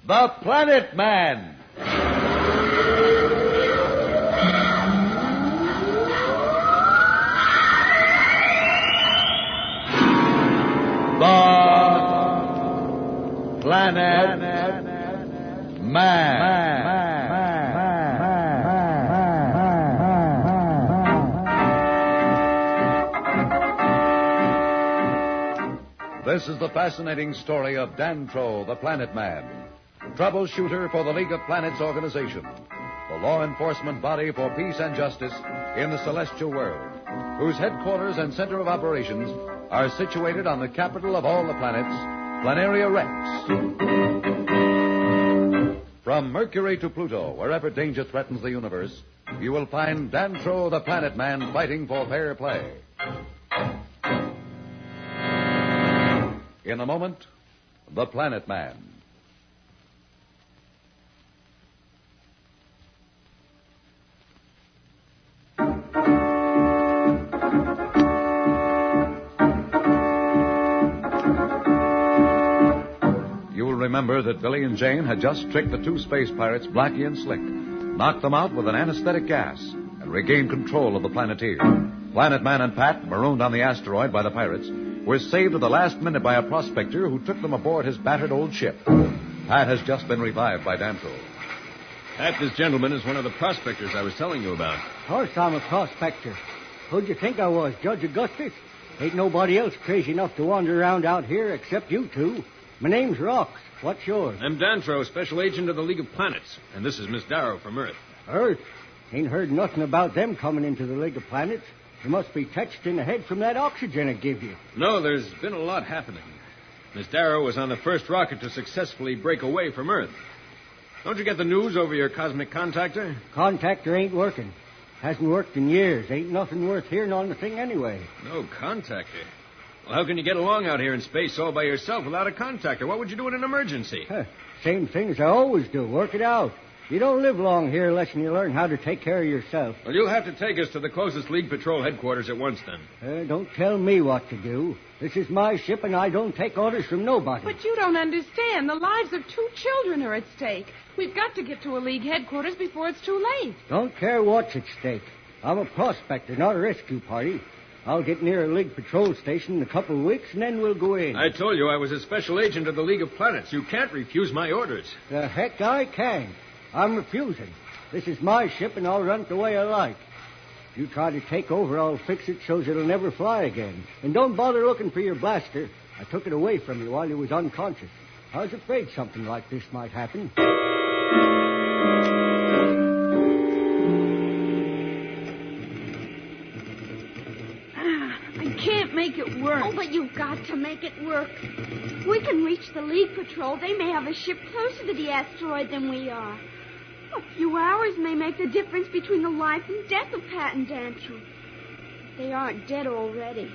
The Planet Man. The Planet Man. This is the fascinating story of Dantro, the Planet Man, troubleshooter for the League of Planets organization, the law enforcement body for peace and justice in the celestial world, whose headquarters and center of operations are situated on the capital of all the planets, Planaria Rex. From Mercury to Pluto, wherever danger threatens the universe, you will find Dantro, the Planet Man, fighting for fair play. In a moment, The Planet Man. You will remember that Billy and Jane had just tricked the two space pirates, Blackie and Slick, knocked them out with an anesthetic gas, and regained control of the Planeteer. Planet Man and Pat, marooned on the asteroid by the pirates, were saved at the last minute by a prospector who took them aboard his battered old ship. Pat has just been revived by Dantro. Pat, this gentleman is one of the prospectors I was telling you about. Of course I'm a prospector. Who'd you think I was, Judge Augustus? Ain't nobody else crazy enough to wander around out here except you two. My name's Rox. What's yours? I'm Dantro, Special Agent of the League of Planets. And this is Miss Darrow from Earth. Earth? Ain't heard nothing about them coming into the League of Planets. You must be touched in the head from that oxygen it give you. No, there's been a lot happening. Miss Darrow was on the first rocket to successfully break away from Earth. Don't you get the news over your cosmic contactor? Contactor ain't working. Hasn't worked in years. Ain't nothing worth hearing on the thing anyway. No contactor? Well, how can you get along out here in space all by yourself without a contactor? What would you do in an emergency? Same thing as I always do. Work it out. You don't live long here unless you learn how to take care of yourself. Well, you'll have to take us to the closest League Patrol headquarters at once, then. Don't tell me what to do. This is my ship, and I don't take orders from nobody. But you don't understand. The lives of 2 children are at stake. We've got to get to a League headquarters before it's too late. Don't care what's at stake. I'm a prospector, not a rescue party. I'll get near a League Patrol station in a couple of weeks, and then we'll go in. I told you I was a special agent of the League of Planets. You can't refuse my orders. The heck I can. I'm refusing. This is my ship, and I'll run it the way I like. If you try to take over, I'll fix it so it'll never fly again. And don't bother looking for your blaster. I took it away from you while you was unconscious. I was afraid something like this might happen. I can't make it work. Oh, but you've got to make it work. We can reach the League Patrol. They may have a ship closer to the asteroid than we are. A few hours may make the difference between the life and death of Pat and Dantro. They aren't dead already.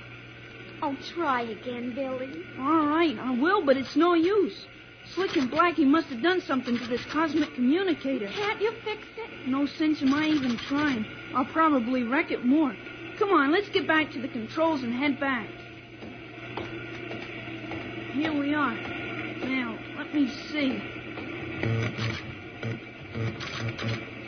Oh, try again, Billy. All right, I will, but it's no use. Slick and Blackie must have done something to this cosmic communicator. Can't you fix it? No sense in my even trying. I'll probably wreck it more. Come on, let's get back to the controls and head back. Here we are. Now, let me see.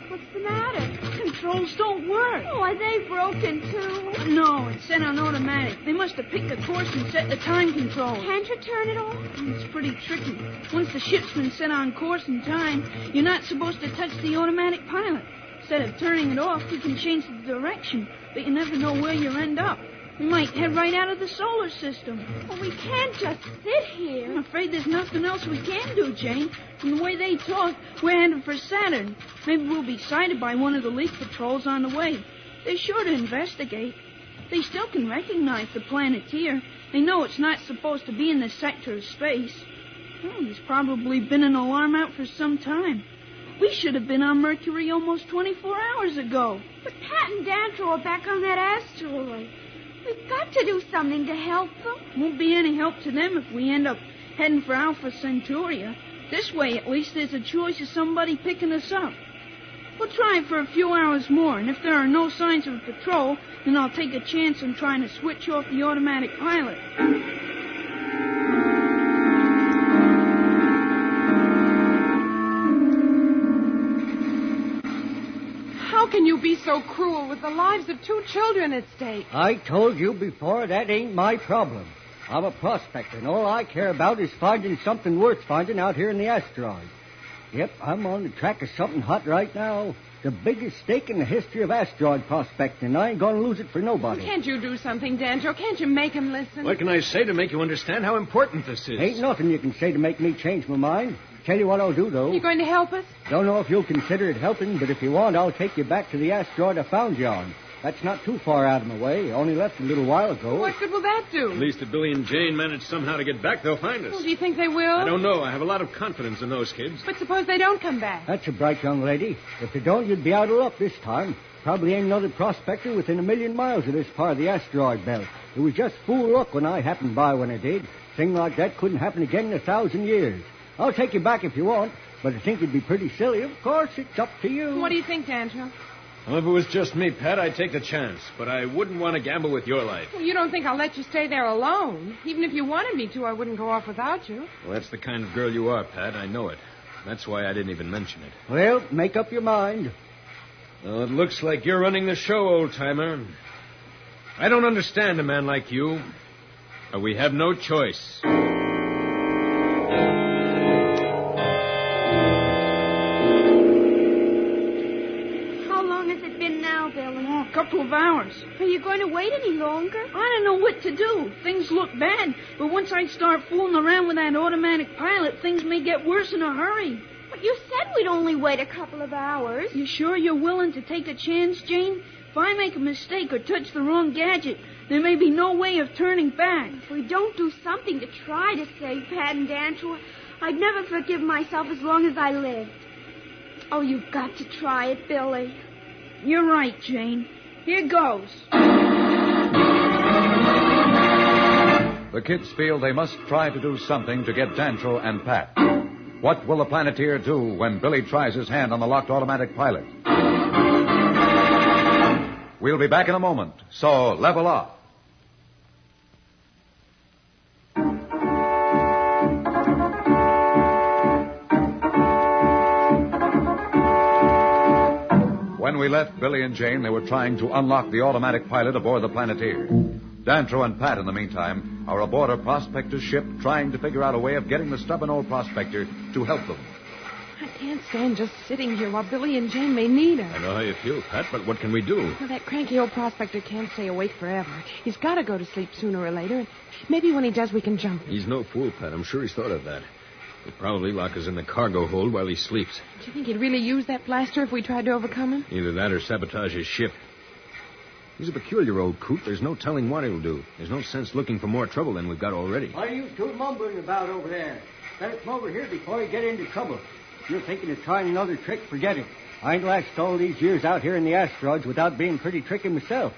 What's the matter? Controls don't work. Oh, are they broken, too? No, it's set on automatic. They must have picked a course and set the time control. Can't you turn it off? It's pretty tricky. Once the ship's been set on course and time, you're not supposed to touch the automatic pilot. Instead of turning it off, you can change the direction, but you never know where you'll end up. We might head right out of the solar system. Well, we can't just sit here. I'm afraid there's nothing else we can do, Jane. From the way they talk, we're headed for Saturn. Maybe we'll be sighted by one of the League Patrols on the way. They're sure to investigate. They still can recognize the Planeteer. They know it's not supposed to be in this sector of space. Well, there's probably been an alarm out for some time. We should have been on Mercury almost 24 hours ago. But Pat and Dantro are back on that asteroid. We've got to do something to help them. Won't be any help to them if we end up heading for Alpha Centauria. This way, at least, there's a choice of somebody picking us up. We'll try for a few hours more, and if there are no signs of a patrol, then I'll take a chance on trying to switch off the automatic pilot. can you be so cruel with the lives of 2 children at stake? I told you before, that ain't my problem. I'm a prospector, and all I care about is finding something worth finding out here in the asteroid. Yep, I'm on the track of something hot right now. The biggest stake in the history of asteroid prospecting, and I ain't going to lose it for nobody. Can't you do something, Dancho? Can't you make him listen? What can I say to make you understand how important this is? Ain't nothing you can say to make me change my mind. Tell you what I'll do, though. You going to help us? Don't know if you'll consider it helping, but if you want, I'll take you back to the asteroid I found you on. That's not too far out of my way. Only left a little while ago. What good will that do? At least if Billy and Jane manage somehow to get back, they'll find us. Well, do you think they will? I don't know. I have a lot of confidence in those kids. But suppose they don't come back. That's a bright young lady. If they don't, you'd be out of luck this time. Probably ain't another prospector within 1,000,000 miles of this part of the asteroid belt. It was just fool luck when I happened by when I did. Thing like that couldn't happen again in 1,000 years. I'll take you back if you want, but I think it'd be pretty silly. Of course, it's up to you. What do you think, Dancho? Well, if it was just me, Pat, I'd take the chance. But I wouldn't want to gamble with your life. Well, you don't think I'll let you stay there alone? Even if you wanted me to, I wouldn't go off without you. Well, that's the kind of girl you are, Pat. I know it. That's why I didn't even mention it. Well, make up your mind. Well, it looks like you're running the show, old-timer. I don't understand a man like you, but we have no choice. A couple of hours. Are you going to wait any longer? I don't know what to do. Things look bad, but once I start fooling around with that automatic pilot, things may get worse in a hurry. But you said we'd only wait a couple of hours. You sure you're willing to take a chance, Jane? If I make a mistake or touch the wrong gadget, there may be no way of turning back. If we don't do something to try to save Pat and Dancho, I'd never forgive myself as long as I lived. Oh, you've got to try it, Billy. You're right, Jane. Here goes. The kids feel they must try to do something to get Dancho and Pat. What will the Planeteer do when Billy tries his hand on the locked automatic pilot? We'll be back in a moment, so level off. When we left Billy and Jane, they were trying to unlock the automatic pilot aboard the Planeteer. Dancho and Pat, in the meantime, are aboard a prospector's ship trying to figure out a way of getting the stubborn old prospector to help them. I can't stand just sitting here while Billy and Jane may need us. I know how you feel, Pat, but what can we do? Well, that cranky old prospector can't stay awake forever. He's got to go to sleep sooner or later, and maybe when he does, we can jump him. He's no fool, Pat. I'm sure he's thought of that. He'd probably lock us in the cargo hold while he sleeps. Do you think he'd really use that blaster if we tried to overcome him? Either that or sabotage his ship. He's a peculiar old coot. There's no telling what he'll do. There's no sense looking for more trouble than we've got already. What are you two mumbling about over there? Better come over here before you get into trouble. If you're thinking of trying another trick, forget it. I ain't lasted all these years out here in the asteroids without being pretty tricky myself.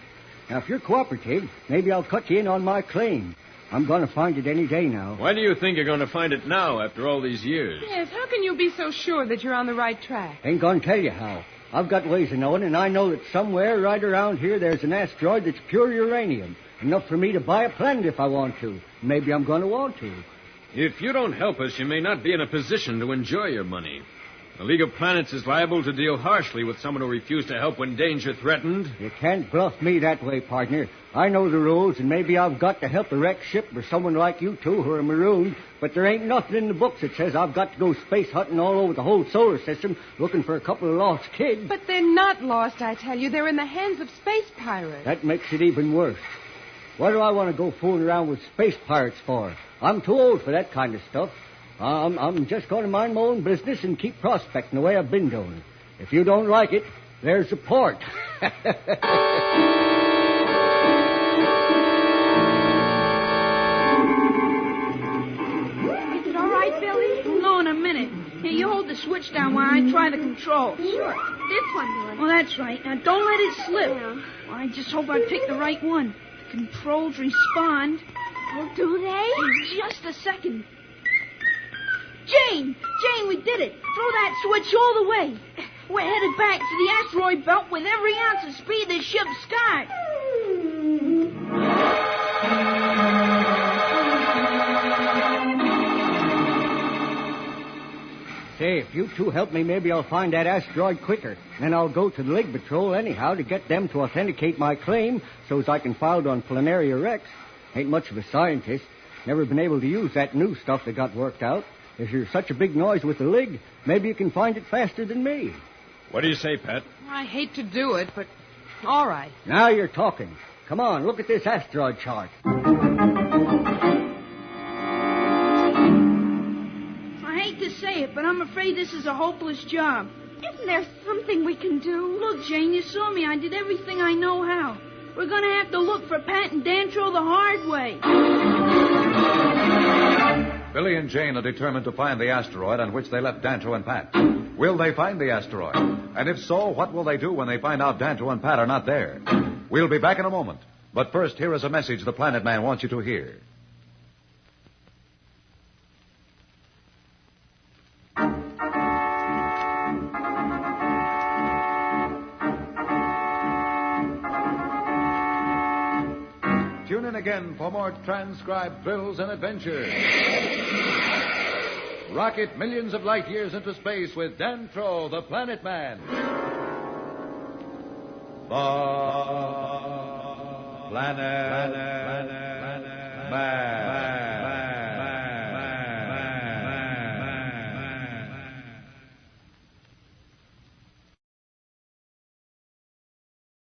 Now, if you're cooperative, maybe I'll cut you in on my claim. I'm going to find it any day now. Why do you think you're going to find it now after all these years? Yes, how can you be so sure that you're on the right track? Ain't going to tell you how. I've got ways of knowing, and I know that somewhere right around here there's an asteroid that's pure uranium. Enough for me to buy a planet if I want to. Maybe I'm going to want to. If you don't help us, you may not be in a position to enjoy your money. The League of Planets is liable to deal harshly with someone who refused to help when danger threatened. You can't bluff me that way, partner. I know the rules, and maybe I've got to help a wrecked ship or someone like you two who are marooned, but there ain't nothing in the books that says I've got to go space hunting all over the whole solar system looking for a couple of lost kids. But they're not lost, I tell you. They're in the hands of space pirates. That makes it even worse. What do I want to go fooling around with space pirates for? I'm too old for that kind of stuff. I'm just going to mind my own business and keep prospecting the way I've been doing. If you don't like it, there's the port. Is it all right, Billy? We'll know in a minute. Here, you hold the switch down while I try the controls. Sure. This one, Billy. Oh, that's right. Now, don't let it slip. Yeah. I just hope I picked the right one. The controls respond. Oh, do they? In just a second. Jane, we did it. Throw that switch all the way. We're headed back to the asteroid belt with every ounce of speed this ship's got. Say, if you two help me, maybe I'll find that asteroid quicker. Then I'll go to the League Patrol anyhow to get them to authenticate my claim so as I can file it on Planaria Rex. Ain't much of a scientist. Never been able to use that new stuff that got worked out. If you're such a big noise with the League, maybe you can find it faster than me. What do you say, Pat? I hate to do it, but all right. Now you're talking. Come on, look at this asteroid chart. I hate to say it, but I'm afraid this is a hopeless job. Isn't there something we can do? Look, Jane, you saw me. I did everything I know how. We're going to have to look for Pat and Dantro the hard way. Billy and Jane are determined to find the asteroid on which they left Dantro and Pat. Will they find the asteroid? And if so, what will they do when they find out Dantro and Pat are not there? We'll be back in a moment. But first, here is a message the Planet Man wants you to hear. Tune in again for more transcribed thrills and adventures. Rocket millions of light years into space with Dantro, the Planet Man. The Planet Man.